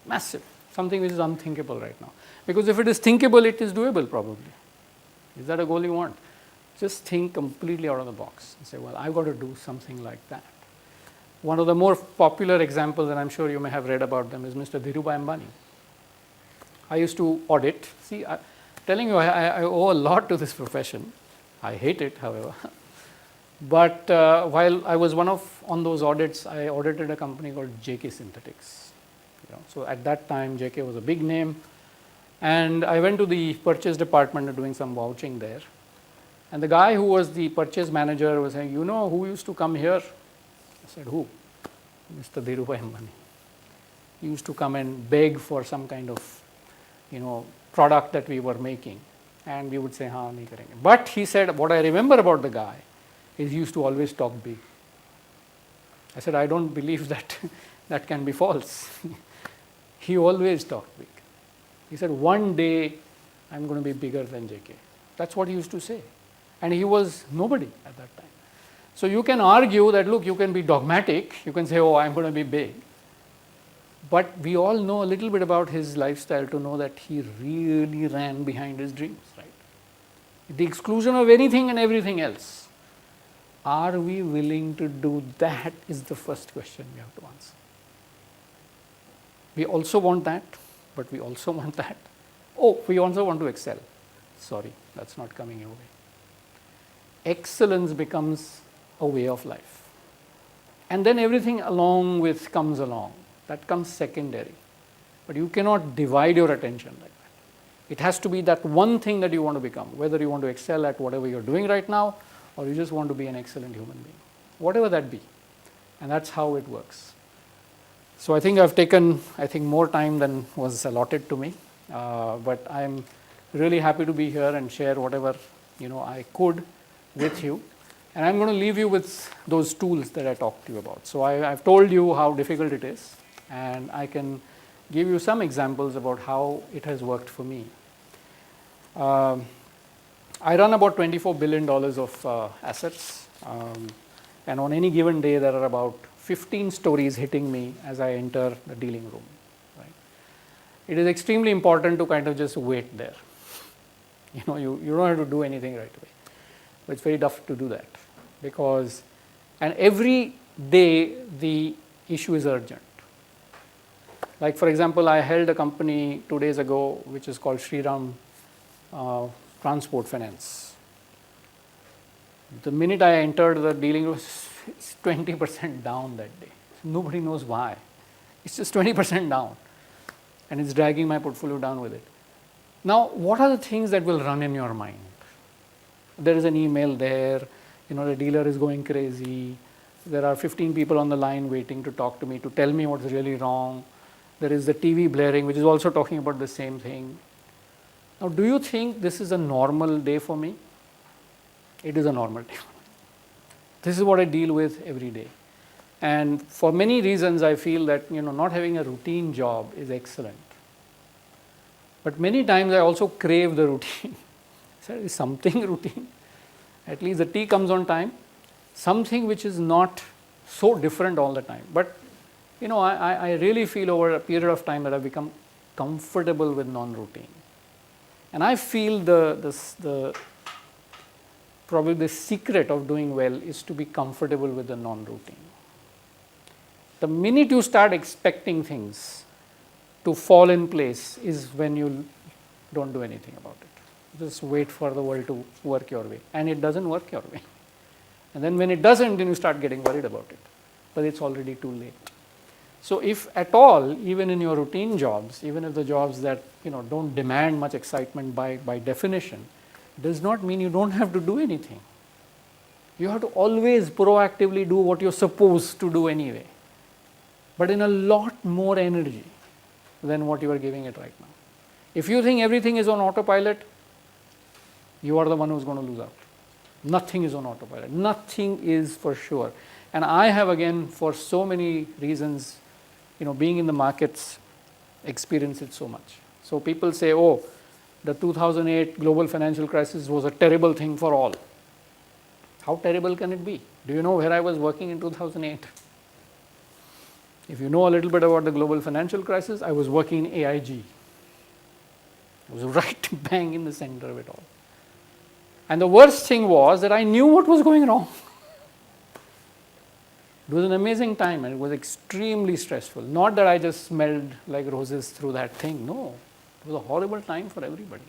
massive, something which is unthinkable right now. Because if it is thinkable, it is doable probably. Is that a goal you want? Just think completely out of the box and say, well, I've got to do something like that. One of the more popular examples, and I'm sure you may have read about them, is Mr. Dhirubhai Ambani. I used to audit. See, telling you, I owe a lot to this profession. I hate it, however. But while I was on those audits, I audited a company called JK Synthetics. So at that time, JK was a big name. And I went to the purchase department doing some vouching there. And the guy who was the purchase manager was saying, you know who used to come here? I said, who? Mr. Dhirubhai Ambani. He used to come and beg for some kind of, product that we were making. And we would say, हाँ नहीं करेंगे. But he said, what I remember about the guy is he used to always talk big. I said, I don't believe that that can be false. He always talked big. He said, one day I'm going to be bigger than JK. That's what he used to say. And he was nobody at that time. So you can argue that, look, you can be dogmatic. You can say, oh, I'm going to be big. But we all know a little bit about his lifestyle to know that he really ran behind his dreams, right? At the exclusion of anything and everything else. Are we willing to do that is the first question we have to answer. We also want that, but we also want that. Oh, we also want to excel. Sorry, that's not coming your way. Excellence becomes a way of life. And then everything along with comes along. That comes secondary. But you cannot divide your attention like that. It has to be that one thing that you want to become, whether you want to excel at whatever you're doing right now, or you just want to be an excellent human being. Whatever that be. And that's how it works. So I think I've taken, more time than was allotted to me. But I'm really happy to be here and share whatever, I could with you. And I'm going to leave you with those tools that I talked to you about. So I've told you how difficult it is. And I can give you some examples about how it has worked for me. I run about $24 billion of assets. And on any given day, there are about 15 stories hitting me as I enter the dealing room. Right? It is extremely important to kind of just wait there. You don't have to do anything right away. But it's very tough to do that because, and every day the issue is urgent. Like for example, I held a company 2 days ago which is called Shriram Transport Finance. The minute I entered the dealing room, it's 20% down that day. Nobody knows why. It's just 20% down. And it's dragging my portfolio down with it. Now, what are the things that will run in your mind? There is an email there, the dealer is going crazy. There are 15 people on the line waiting to talk to me, to tell me what's really wrong. There is the TV blaring, which is also talking about the same thing. Now, do you think this is a normal day for me? It is a normal day. This is what I deal with every day. And for many reasons, I feel that, not having a routine job is excellent. But many times I also crave the routine. So is something routine? At least the tea comes on time. Something which is not so different all the time. But, I really feel over a period of time that I've become comfortable with non-routine. And I feel probably the secret of doing well is to be comfortable with the non-routine. The minute you start expecting things to fall in place is when you don't do anything about it. Just wait for the world to work your way. And it doesn't work your way. And then when it doesn't, then you start getting worried about it. But it's already too late. So if at all, even in your routine jobs, even if the jobs that don't demand much excitement by definition, does not mean you don't have to do anything. You have to always proactively do what you're supposed to do anyway. But in a lot more energy than what you are giving it right now. If you think everything is on autopilot, you are the one who's going to lose out. Nothing is on autopilot. Nothing is for sure. And I have, again, for so many reasons, being in the markets, experienced it so much. So people say, oh, the 2008 global financial crisis was a terrible thing for all. How terrible can it be? Do you know where I was working in 2008? If you know a little bit about the global financial crisis, I was working in AIG. I was right bang in the center of it all. And the worst thing was that I knew what was going wrong. It was an amazing time and it was extremely stressful. Not that I just smelled like roses through that thing. No, it was a horrible time for everybody.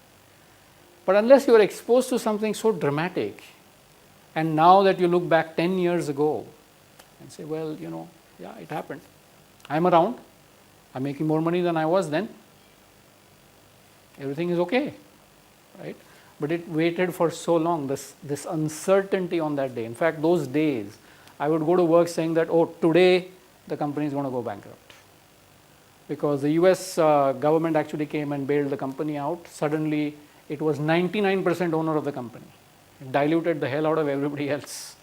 But unless you are exposed to something so dramatic, And now that you look back 10 years ago and say, well, yeah, it happened. I'm around. I'm making more money than I was then. Everything is okay, right? But it waited for so long, this uncertainty on that day. In fact, those days, I would go to work saying that, oh, today the company is going to go bankrupt. Because the US government actually came and bailed the company out. Suddenly, it was 99% owner of the company. It diluted the hell out of everybody else.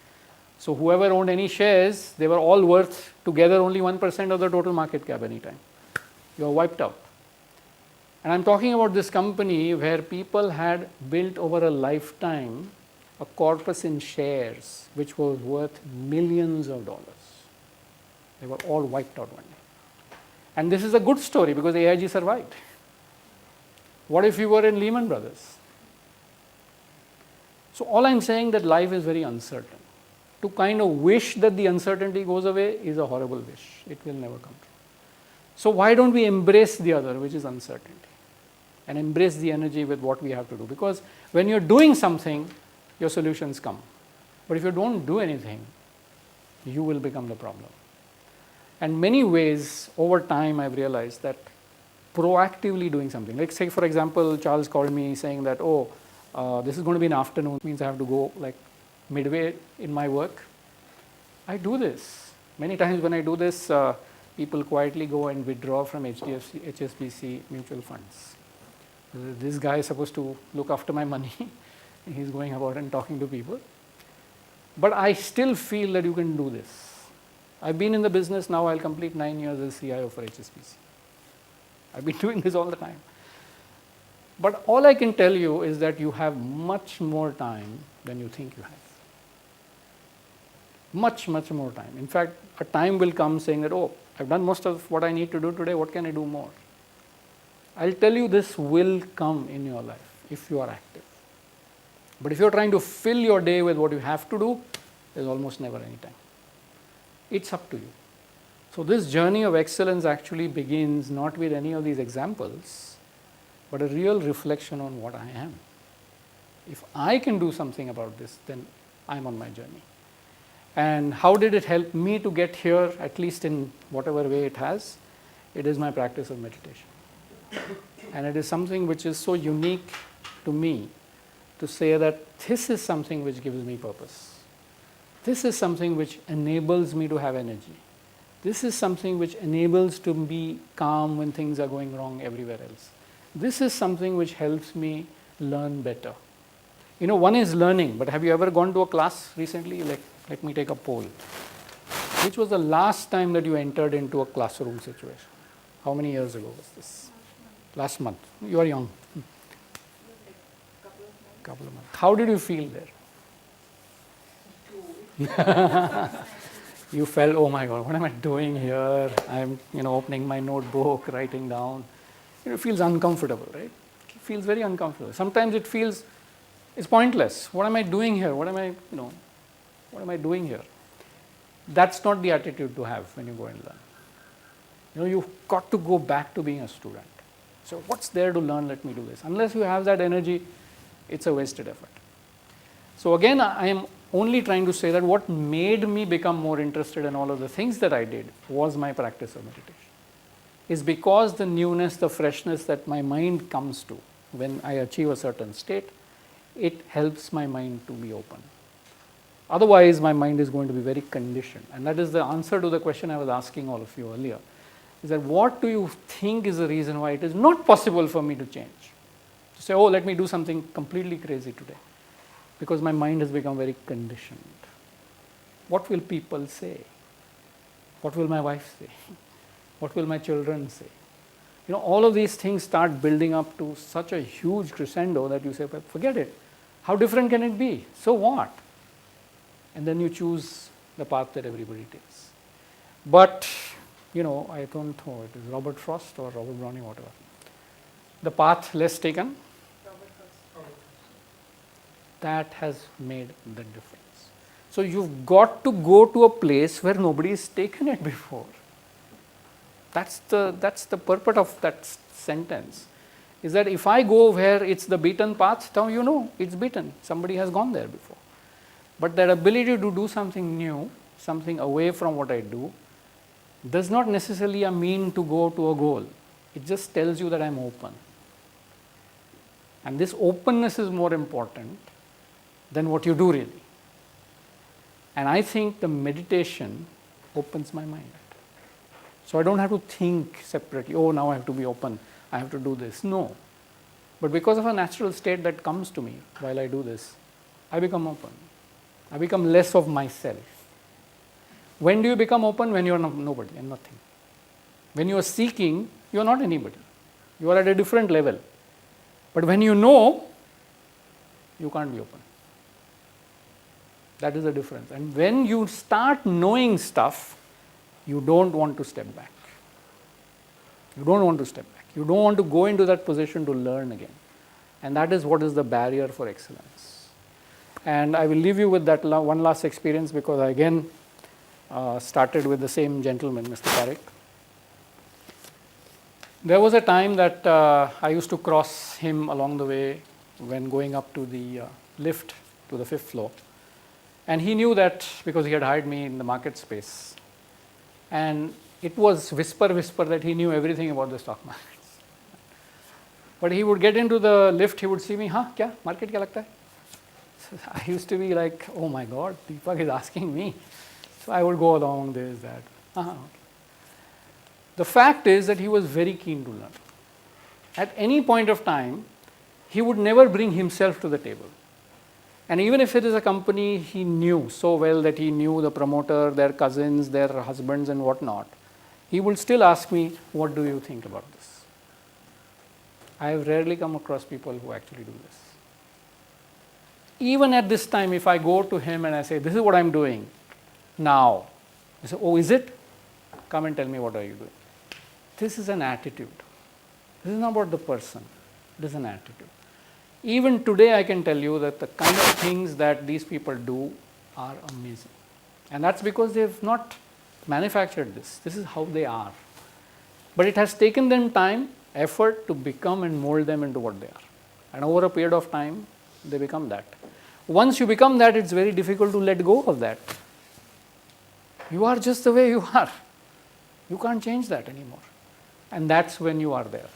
So whoever owned any shares, they were all worth together only 1% of the total market cap anytime. You are wiped out. And I'm talking about this company where people had built over a lifetime a corpus in shares which was worth millions of dollars. They were all wiped out one day. And this is a good story because AIG survived. What if you were in Lehman Brothers? So all I'm saying that life is very uncertain. To kind of wish that the uncertainty goes away is a horrible wish. It will never come true. So why don't we embrace the other, which is uncertainty, and embrace the energy with what we have to do? Because when you're doing something, your solutions come. But if you don't do anything, you will become the problem. And many ways, over time, I've realized that proactively doing something, like say, for example, Charles called me saying that, oh, this is going to be an afternoon, means I have to go like midway in my work. I do this. Many times when I do this, people quietly go and withdraw from HSBC mutual funds. This guy is supposed to look after my money. He's going about and talking to people. But I still feel that you can do this. I've been in the business now, I'll complete 9 years as CIO for HSBC. I've been doing this all the time. But all I can tell you is that you have much more time than you think you have. Much, much more time. In fact, a time will come saying that, oh, I've done most of what I need to do today, what can I do more? I'll tell you this will come in your life if you are active. But if you're trying to fill your day with what you have to do, there's almost never any time. It's up to you. So this journey of excellence actually begins not with any of these examples, but a real reflection on what I am. If I can do something about this, then I'm on my journey. And how did it help me to get here, at least in whatever way it has? It is my practice of meditation. And it is something which is so unique to me to say that this is something which gives me purpose. This is something which enables me to have energy. This is something which enables to be calm when things are going wrong everywhere else. This is something which helps me learn better. One is learning, but have you ever gone to a class recently? Let me take a poll. Which was the last time that you entered into a classroom situation? How many years ago was this? Last month. You are young. Couple of months. How did you feel there? You felt, oh my God, what am I doing here? I'm, opening my notebook, writing down. It feels uncomfortable, right? It feels very uncomfortable. Sometimes it feels, it's pointless. What am I doing here? What am I doing here? That's not the attitude to have when you go and learn. You've got to go back to being a student. So what's there to learn? Let me do this. Unless you have that energy, it's a wasted effort. So again, I am only trying to say that what made me become more interested in all of the things that I did was my practice of meditation. Is because the newness, the freshness that my mind comes to when I achieve a certain state, it helps my mind to be open. Otherwise, my mind is going to be very conditioned. And that is the answer to the question I was asking all of you earlier. Is that what do you think is the reason why it is not possible for me to change? To say, oh, let me do something completely crazy today. Because my mind has become very conditioned. What will people say? What will my wife say? What will my children say? All of these things start building up to such a huge crescendo that you say, but forget it. How different can it be? So what? And then you choose the path that everybody takes. But, I don't know, it is Robert Frost or Robert Browning, whatever. The path less taken, that has made the difference. So you've got to go to a place where nobody has taken it before. That's the purport of that sentence. Is that if I go where it's the beaten path, now it's beaten. Somebody has gone there before. But that ability to do something new, something away from what I do, does not necessarily mean to go to a goal. It just tells you that I'm open. And this openness is more important than what you do really. And I think the meditation opens my mind. So I don't have to think separately, oh, now I have to be open, I have to do this. No. But because of a natural state that comes to me while I do this, I become open. I become less of myself. When do you become open? When you are nobody and nothing. When you are seeking, you are not anybody. You are at a different level. But when you know, you can't be open. That is the difference. And when you start knowing stuff, you don't want to step back. You don't want to step back. You don't want to go into that position to learn again. And that is what is the barrier for excellence. And I will leave you with that one last experience, because I again started with the same gentleman, Mr. Parekh. There was a time that I used to cross him along the way when going up to the lift to the 5th floor. And he knew that because he had hired me in the market space. And it was whisper that he knew everything about the stock markets. But he would get into the lift, he would see me, kya? Market kya lagta hai? So I used to be like, oh my God, Deepak is asking me. So I would go along this, that. Okay. The fact is that he was very keen to learn. At any point of time, he would never bring himself to the table. And even if it is a company he knew so well that he knew the promoter, their cousins, their husbands and whatnot, he would still ask me, what do you think about this? I have rarely come across people who actually do this. Even at this time, if I go to him and I say, this is what I'm doing now, he says, oh, is it? Come and tell me, what are you doing? This is an attitude. This is not about the person. It is an attitude. Even today, I can tell you that the kind of things that these people do are amazing. And that's because they have not manufactured this. This is how they are. But it has taken them time, effort to become and mold them into what they are. And over a period of time, they become that. Once you become that, it's very difficult to let go of that. You are just the way you are. You can't change that anymore. And that's when you are there.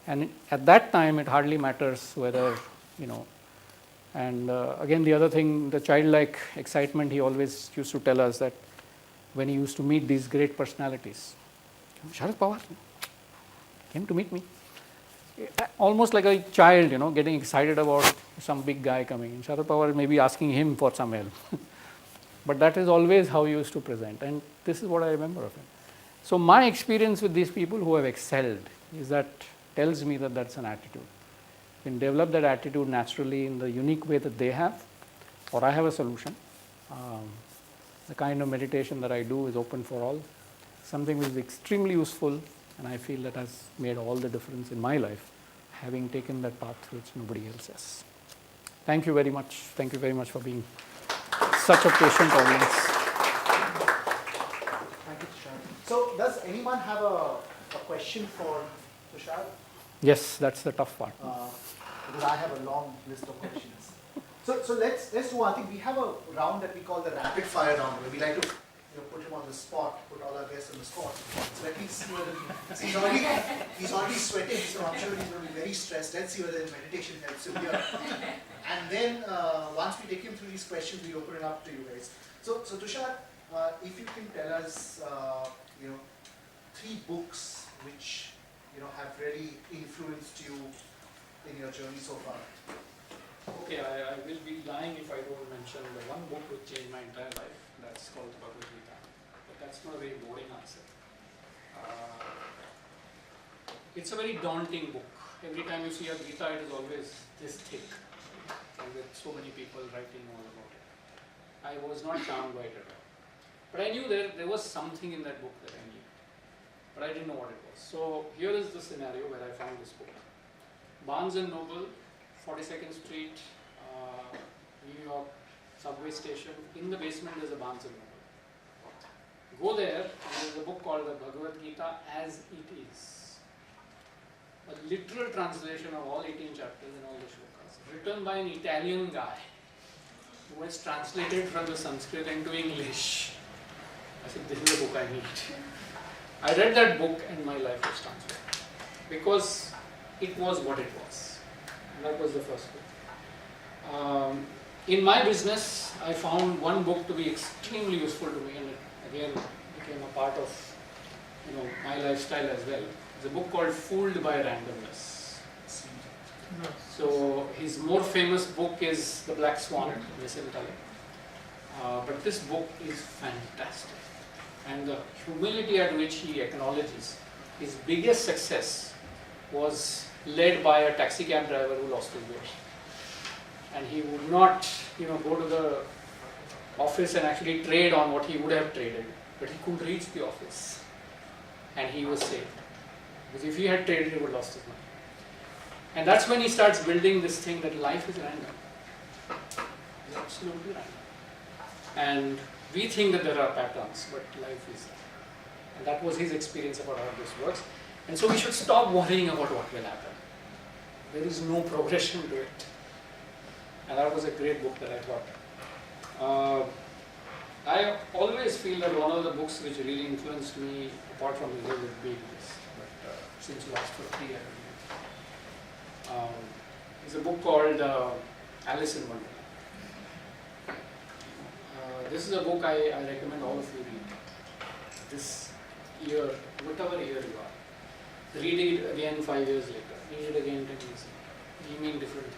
And at that time, it hardly matters whether, and again, the other thing, the childlike excitement, he always used to tell us that when he used to meet these great personalities, Sharad Pawar came to meet me. Almost like a child, getting excited about some big guy coming in. Sharad Pawar may be asking him for some help. But that is always how he used to present. And this is what I remember of him. So my experience with these people who have excelled is that tells me that that's an attitude. You can develop that attitude naturally in the unique way that they have, or I have a solution. The kind of meditation that I do is open for all. Something which is extremely useful, and I feel that has made all the difference in my life, having taken that path which nobody else has. Thank you very much. Thank you very much for being such a patient audience. Thank you, Tushar. So, does anyone have a question for Tushar? Yes, that's the tough part. Because I have a long list of questions. So let's do one thing. We have a round that we call the rapid fire round, where we like to put him on the spot, put all our guests on the spot. So let me see whether he's already sweating, so I'm sure he's going to be very stressed. Let's see whether his meditation helps him here. And then once we take him through these questions, we open it up to you guys. So Tushar, if you can tell us, 3 books which have really influenced you in your journey so far. Okay, I will be lying if I don't mention the one book which changed my entire life. That's called the Bhagavad Gita. But that's not a very boring answer. It's a very daunting book. Every time you see a Gita, it is always this thick, and with so many people writing all about it. I was not charmed by it at all. But I knew there was something in that book that I knew. But I didn't know what it was. So here is the scenario where I found this book. Barnes & Noble, 42nd Street, New York subway station. In the basement there's a Barnes & Noble. Go there and there's a book called the Bhagavad Gita as it is. A literal translation of all 18 chapters and all the shlokas. Written by an Italian guy. was translated from the Sanskrit into English. I said, this is the book I need. I read that book and my life was transformed because it was what it was. And that was the first book. In my business, I found one book to be extremely useful to me, and it again became a part of my lifestyle as well. It's a book called Fooled by Randomness. So his more famous book is The Black Swan, but this book is fantastic. And the humility at which he acknowledges his biggest success was led by a taxi cab driver who lost his way. And he would not, go to the office and actually trade on what he would have traded, but he couldn't reach the office, and he was saved. Because if he had traded, he would have lost his money. And that's when he starts building this thing that life is random. It's absolutely random. And we think that there are patterns, but life is. And that was his experience about how this works. And so we should stop worrying about what will happen. There is no progression to it. And that was a great book that I thought. I always feel that one of the books which really influenced me, apart from the would be this, but since last for 3 years. It's a book called Alice in Wonderland. This is a book I recommend all of you read. This year, whatever year you are. Read it again 5 years later. Read it again 10 years later. You mean different things.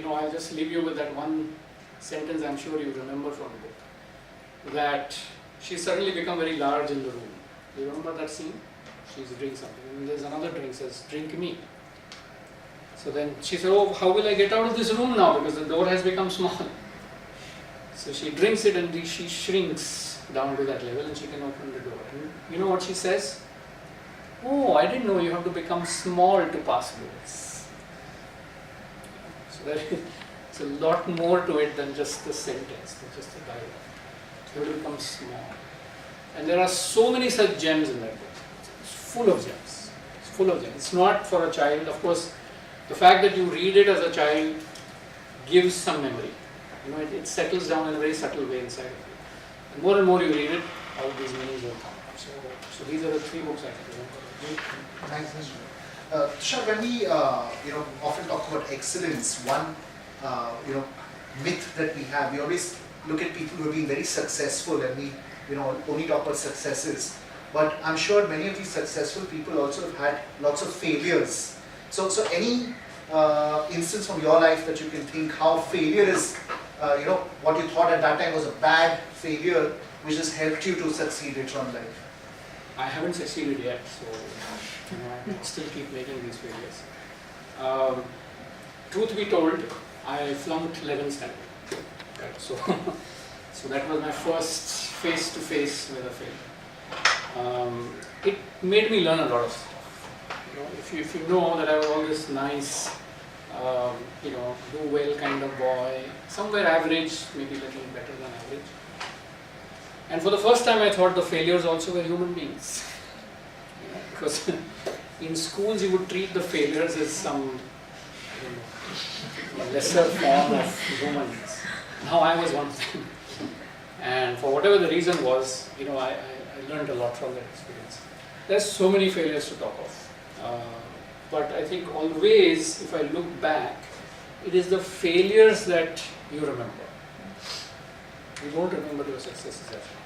I'll just leave you with that one sentence I'm sure you remember from the book. That she suddenly become very large in the room. Do you remember that scene? She's drinking something. And there's another drink says, drink me. So then she said, oh, how will I get out of this room now? Because the door has become small. So she drinks it and she shrinks down to that level and she can open the door. And you know what she says? Oh, I didn't know you have to become small to pass doors. So there is a lot more to it than just the sentence, than just the dialogue. You have to become small. And there are so many such gems in that book. It's full of gems. It's full of gems. It's not for a child. Of course, the fact that you read it as a child gives some memory. It settles down in a very subtle way inside of you. And more you read it, all these meanings will come. So these are the 3 books I think. Thanks. Tushar, when we often talk about excellence, one myth that we have, we always look at people who are being very successful and we only talk about successes. But I'm sure many of these successful people also have had lots of failures. So any instance from your life that you can think how failure is, what you thought at that time was a bad failure, which has helped you to succeed later on in life? I haven't succeeded yet, so I still keep making these failures. Truth be told, I flunked 11th standard. Right, so that was my first face-to-face with a failure. It made me learn a lot of stuff. If you know that I was always nice, do well kind of boy, somewhere average, maybe a little better than average. And for the first time I thought the failures also were human beings. Because in schools you would treat the failures as some lesser form of humans. Now I was one of them. And for whatever the reason was, I learned a lot from that experience. There's so many failures to talk of. But I think always, if I look back, it is the failures that you remember. You don't remember your successes as well.